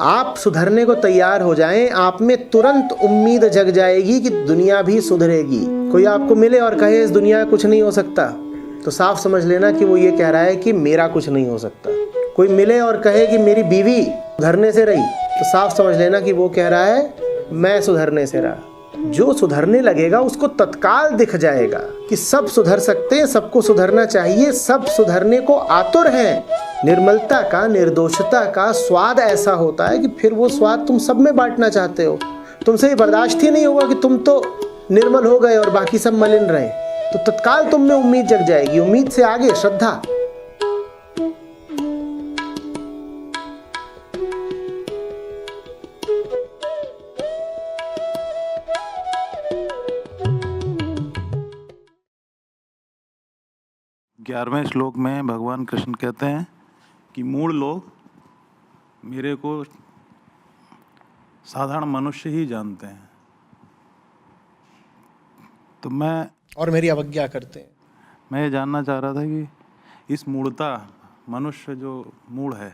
आप सुधरने को तैयार हो जाएं, आप में तुरंत उम्मीद जग जाएगी कि दुनिया भी सुधरेगी। कोई आपको मिले और कहे इस दुनिया में कुछ नहीं हो सकता, तो साफ समझ लेना कि वो ये कह रहा है कि मेरा कुछ नहीं हो सकता। कोई मिले और कहे कि मेरी बीवी सुधरने से रही, तो साफ समझ लेना कि वो कह रहा है मैं सुधरने से रहा। जो सुधरने लगेगा उसको तत्काल दिख जाएगा कि सब सुधर सकते हैं, सबको सुधरना चाहिए, सब सुधरने को आतुर हैं। निर्मलता का, निर्दोषता का स्वाद ऐसा होता है कि फिर वो स्वाद तुम सब में बांटना चाहते हो। तुमसे ये बर्दाश्त ही नहीं होगा कि तुम तो निर्मल हो गए और बाकी सब मलिन रहे। तो तत्काल तुम में उम्मीद जग जाएगी। उम्मीद से आगे श्रद्धा। ग्यारहवें श्लोक में भगवान कृष्ण कहते हैं कि मूल लोग मेरे को साधारण मनुष्य ही जानते हैं, तो और मेरी अवज्ञा करते हैं। मैं ये जानना चाह रहा था कि इस मूढ़ता, मनुष्य जो मूढ़ है,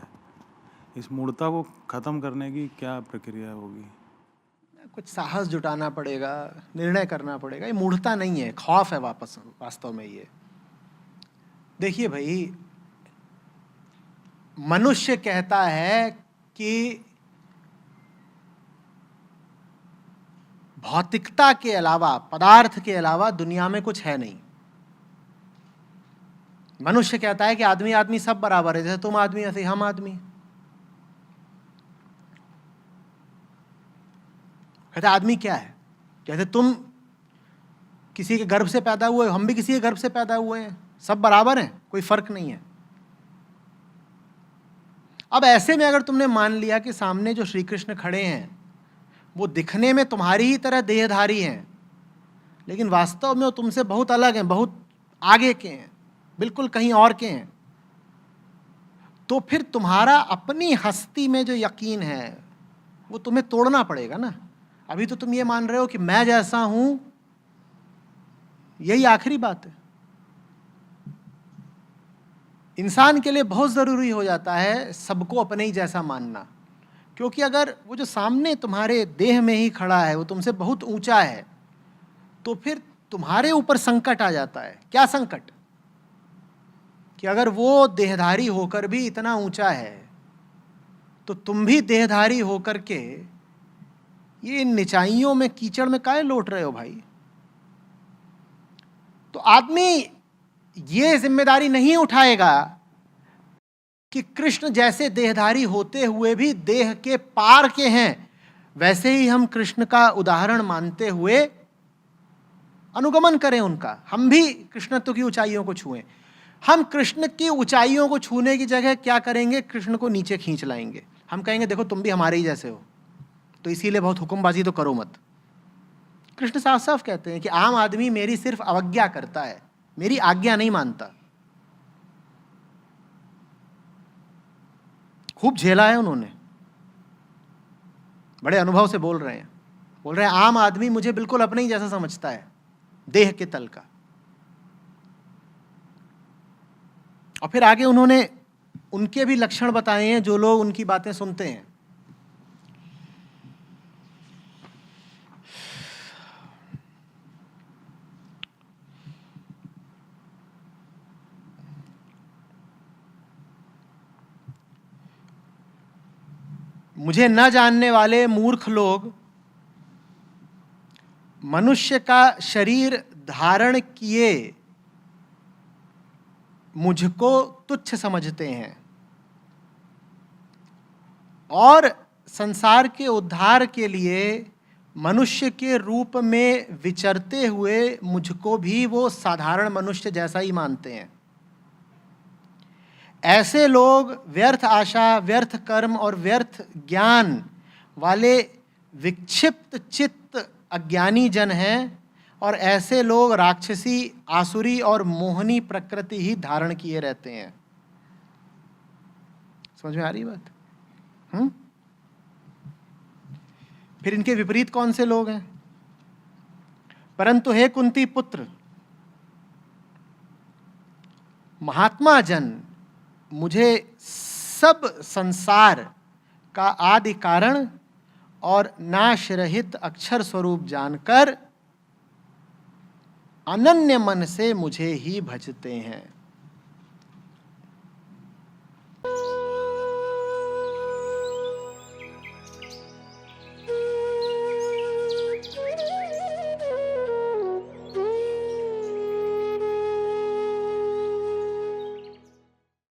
इस मूढ़ता को ख़त्म करने की क्या प्रक्रिया होगी? कुछ साहस जुटाना पड़ेगा, निर्णय करना पड़ेगा। ये मूढ़ता नहीं है, खौफ है वास्तव में। ये देखिए भाई, मनुष्य कहता है कि भौतिकता के अलावा, पदार्थ के अलावा दुनिया में कुछ है नहीं। मनुष्य कहता है कि आदमी आदमी सब बराबर है, जैसे तुम आदमी ऐसे हम आदमी। कहते आदमी क्या है? कहते तुम किसी के गर्भ से पैदा हुए, हम भी किसी के गर्भ से पैदा हुए हैं, सब बराबर हैं, कोई फर्क नहीं है। अब ऐसे में अगर तुमने मान लिया कि सामने जो श्री कृष्ण खड़े हैं वो दिखने में तुम्हारी ही तरह देहधारी हैं, लेकिन वास्तव में वो तुमसे बहुत अलग हैं, बहुत आगे के हैं, बिल्कुल कहीं और के हैं, तो फिर तुम्हारा अपनी हस्ती में जो यकीन है वो तुम्हें तोड़ना पड़ेगा ना। अभी तो तुम ये मान रहे हो कि मैं जैसा हूं यही आखिरी बात है। इंसान के लिए बहुत ज़रूरी हो जाता है सबको अपने ही जैसा मानना, क्योंकि अगर वो जो सामने तुम्हारे देह में ही खड़ा है वो तुमसे बहुत ऊंचा है, तो फिर तुम्हारे ऊपर संकट आ जाता है। क्या संकट? कि अगर वो देहधारी होकर भी इतना ऊंचा है तो तुम भी देहधारी होकर के ये निचाइयों में, कीचड़ में काहे लौट रहे हो भाई? तो आदमी ये जिम्मेदारी नहीं उठाएगा कि कृष्ण जैसे देहधारी होते हुए भी देह के पार के हैं, वैसे ही हम कृष्ण का उदाहरण मानते हुए अनुगमन करें उनका। हम भी कृष्णत्व की ऊंचाइयों को छुएं। हम कृष्ण की ऊंचाइयों को छूने की जगह क्या करेंगे? कृष्ण को नीचे खींच लाएंगे। हम कहेंगे देखो तुम भी हमारे ही जैसे हो, तो इसीलिए बहुत हुक्मबाजी तो करो मत। कृष्ण साफ साफ कहते हैं कि आम आदमी मेरी सिर्फ अवज्ञा करता है, मेरी आज्ञा नहीं मानता। खूब झेला है उन्होंने, बड़े अनुभव से बोल रहे हैं आम आदमी मुझे बिल्कुल अपने ही जैसा समझता है, देह के तल का। और फिर आगे उन्होंने उनके भी लक्षण बताए हैं जो लोग उनकी बातें सुनते हैं। मुझे न जानने वाले मूर्ख लोग मनुष्य का शरीर धारण किए मुझको तुच्छ समझते हैं और संसार के उद्धार के लिए मनुष्य के रूप में विचरते हुए मुझको भी वो साधारण मनुष्य जैसा ही मानते हैं। ऐसे लोग व्यर्थ आशा, व्यर्थ कर्म और व्यर्थ ज्ञान वाले विक्षिप्त चित्त अज्ञानी जन हैं, और ऐसे लोग राक्षसी, आसुरी और मोहनी प्रकृति ही धारण किए रहते हैं। समझ में आ रही बात? फिर इनके विपरीत कौन से लोग हैं? परंतु हे कुंती पुत्र, महात्मा जन मुझे सब संसार का आदि कारण और नाश रहित अक्षर स्वरूप जानकर अनन्य मन से मुझे ही भजते हैं।